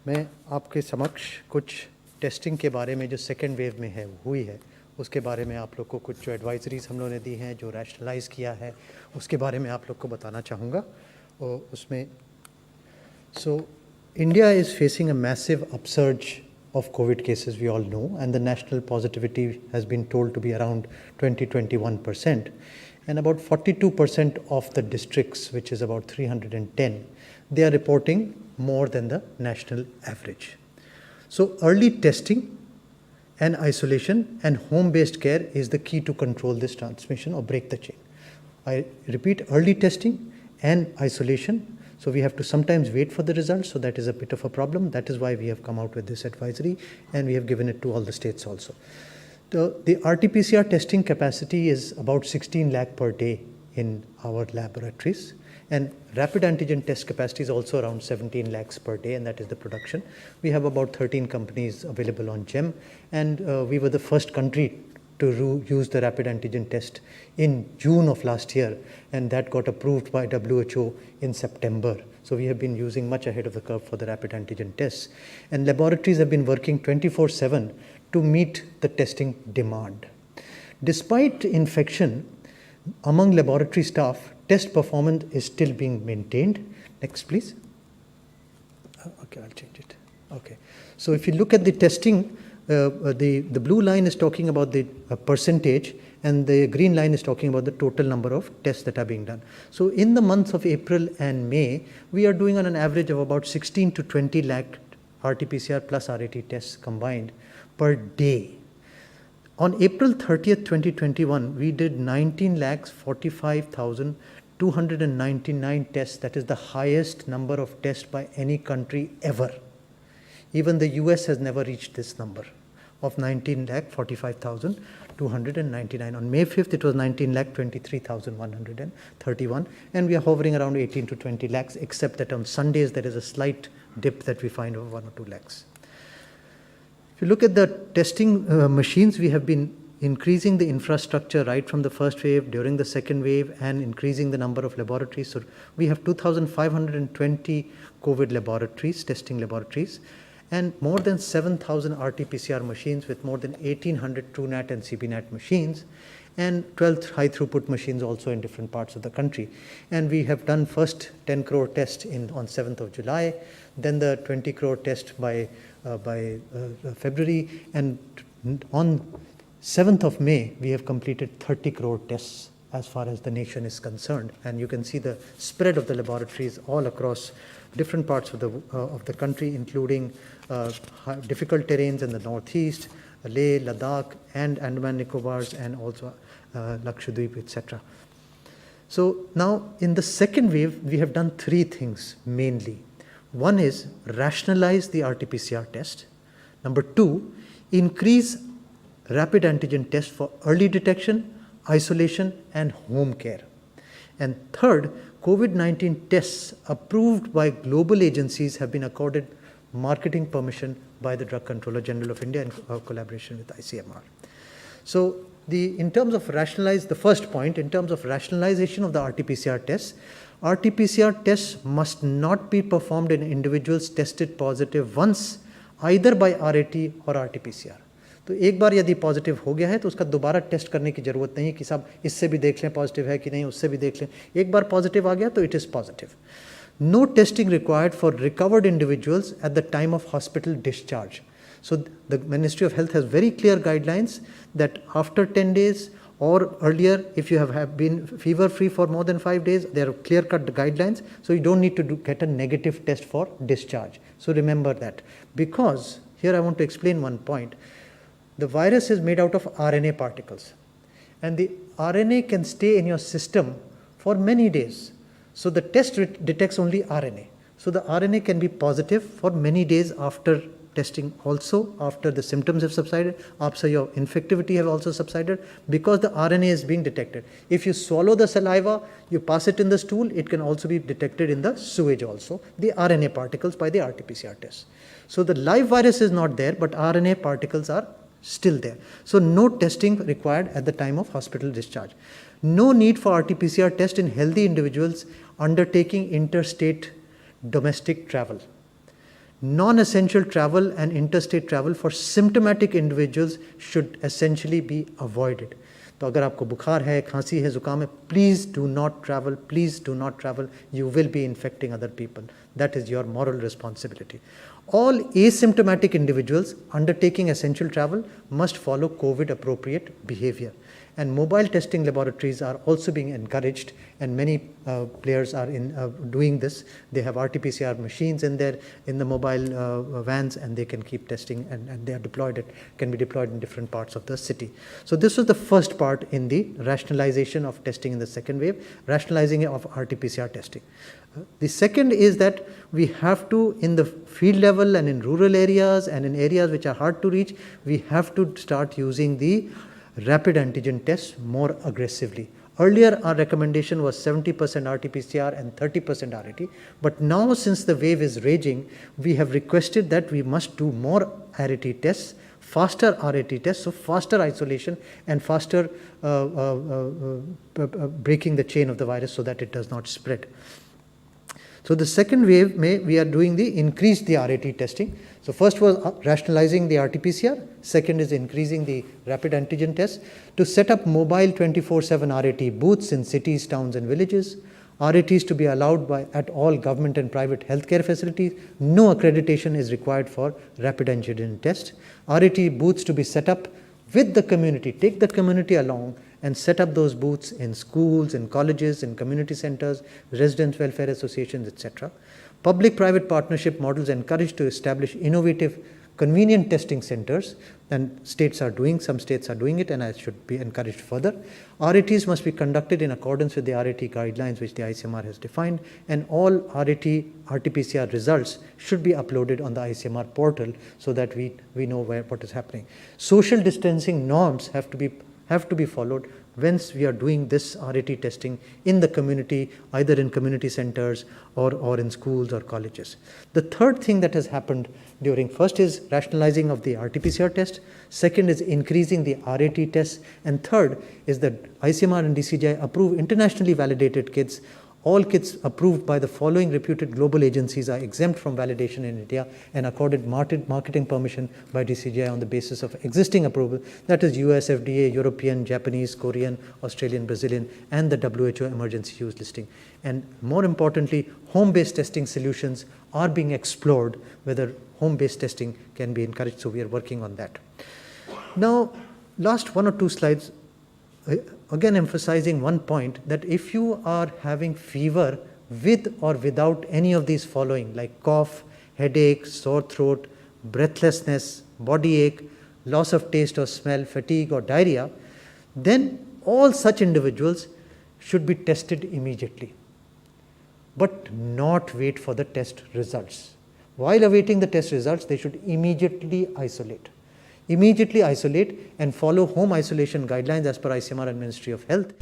मैं आपके समक्ष कुछ टेस्टिंग के बारे में जो सेकेंड वेव में है हुई है उसके बारे में आप लोग को कुछ जो एडवाइजरीज हम लोगों ने दी हैं, जो रैशनलाइज़ किया है, उसके बारे में आप लोग को बताना चाहूँगा। और उसमें India is facing a massive upsurge of COVID cases, we all know, and the national positivity has been told to be around 20-21%. And about 42% of the districts, which is about 310, they are reporting more than the national average. So early testing and isolation and home-based care is the key to control this transmission or break the chain. I repeat, early testing and isolation. So we have to sometimes wait for the results, so that is a bit of a problem. That is why we have come out with this advisory, and we have given it to all the states also. The RT-PCR testing capacity is about 16 lakh per day in our laboratories, and rapid antigen test capacity is also around 17 lakhs per day, and that is the production. We have about 13 companies available on GEM, and we were the first country to use the rapid antigen test in June of last year, and that got approved by WHO in September. So we have been using much ahead of the curve for the rapid antigen tests. And laboratories have been working 24/7 to meet the testing demand. Despite infection among laboratory staff, test performance is still being maintained. Next, please. Okay, I'll change it. Okay. So if you look at the testing, the blue line is talking about the percentage, and the green line is talking about the total number of tests that are being done. So in the months of April and May, we are doing on an average of about 16 to 20 lakh RT-PCR plus RAT tests combined per day. On April 30th, 2021, we did 19,45,299 tests. That is the highest number of tests by any country ever. Even the US has never reached this number of 19,45,299. On May 5th, it was 19,23,131, and we are hovering around 18 to 20 lakhs, except that on Sundays there is a slight dip that we find of 1 or 2 lakhs. If you look at the testing machines, we have been increasing the infrastructure right from the first wave, during the second wave, and increasing the number of laboratories. So we have 2,520 COVID laboratories, testing laboratories, and more than 7,000 RT-PCR machines with more than 1,800 TrueNat and CBNat machines, and 12 high-throughput machines also in different parts of the country. And we have done first 10 crore test on 7th of July, then the 20 crore test by February, and on 7th of May, we have completed 30 crore tests as far as the nation is concerned. And you can see the spread of the laboratories all across different parts of the country, including difficult terrains in the northeast, Leh, Ladakh, and Andaman Nicobars, and also Lakshadweep, etc. So now in the second wave, we have done three things mainly. One is rationalize the RT-PCR test. Number two, increase rapid antigen test for early detection, isolation, and home care. And third, COVID-19 tests approved by global agencies have been accorded marketing permission by the Drug Controller General of India in collaboration with ICMR. So in terms of the first point, in terms of rationalization of the RT-PCR tests, RT-PCR tests must not be performed in individuals tested positive once, either by RAT or RT-PCR. तो एक बार यदि positive हो गया है तो उसका दोबारा test करने की ज़रूरत नहीं कि साहब इससे भी देख लें पॉजिटिव है कि नहीं, उससे भी देख लें. एक बार पॉजिटिव आ गया तो it is positive. No testing required for recovered individuals at the time of hospital discharge. So the Ministry of Health has very clear guidelines that after 10 days or earlier, if you have been fever-free for more than 5 days, there are clear-cut guidelines. So you don't need to get a negative test for discharge. So remember that. Because here I want to explain one point. The virus is made out of RNA particles, and the RNA can stay in your system for many days. So the test detects only RNA. So the RNA can be positive for many days after testing, also after the symptoms have subsided, after your infectivity have also subsided, because the RNA is being detected. If you swallow the saliva, you pass it in the stool, it can also be detected in the sewage also, the RNA particles by the RT-PCR test. So the live virus is not there, but RNA particles are still there. So no testing required at the time of hospital discharge. No need for RT-PCR test in healthy individuals undertaking interstate domestic travel. Non-essential travel and interstate travel for symptomatic individuals should essentially be avoided. तो अगर आपको बुखार है, खांसी है, जुकाम है, please do not travel, please do not travel. You will be infecting other people. That is your moral responsibility. All asymptomatic individuals undertaking essential travel must follow COVID appropriate behavior. And mobile testing laboratories are also being encouraged, and many players are doing this. They have RT-PCR machines in the mobile vans, and they can keep testing, and they are deployed. It can be deployed in different parts of the city. So this was the first part in the rationalization of testing in the second wave, rationalizing of RT-PCR testing. The second is that we have to, in the field level and in rural areas and in areas which are hard to reach, we have to start using the rapid antigen tests more aggressively. Earlier, our recommendation was 70% RT-PCR and 30% RAT, but now since the wave is raging, we have requested that we must do more RAT tests, faster RAT tests, so faster isolation and faster breaking the chain of the virus so that it does not spread. So the second wave, we are doing increase the RAT testing. So first was rationalizing the RT-PCR. Second is increasing the rapid antigen tests to set up mobile 24/7 RAT booths in cities, towns, and villages. RATs to be allowed at all government and private healthcare facilities. No accreditation is required for rapid antigen tests. RAT booths to be set up with the community. Take the community along and set up those booths in schools, in colleges, in community centers, residents' welfare associations, etc. Public-private partnership models encouraged to establish innovative, convenient testing centers, and some states are doing it, and I should be encouraged further. RATs must be conducted in accordance with the RAT guidelines which the ICMR has defined, and all RT-PCR results should be uploaded on the ICMR portal so that we know what is happening. Social distancing norms have to be followed once we are doing this RAT testing in the community, either in community centers or in schools or colleges. The third thing that has happened first is rationalizing of the RT-PCR test, second is increasing the RAT tests, and third is that ICMR and DCGI approve internationally validated kits. All kits approved by the following reputed global agencies are exempt from validation in India and accorded marketing permission by DCGI on the basis of existing approval, that is US FDA, European, Japanese, Korean, Australian, Brazilian, and the WHO emergency use listing. And more importantly, home-based testing solutions are being explored, whether home-based testing can be encouraged, so we are working on that. Now, last one or two slides, again emphasizing one point, that if you are having fever with or without any of these following, like cough, headache, sore throat, breathlessness, body ache, loss of taste or smell, fatigue or diarrhea, then all such individuals should be tested immediately, but not wait for the test results. While awaiting the test results, they should immediately isolate. Immediately isolate and follow home isolation guidelines as per ICMR and Ministry of Health.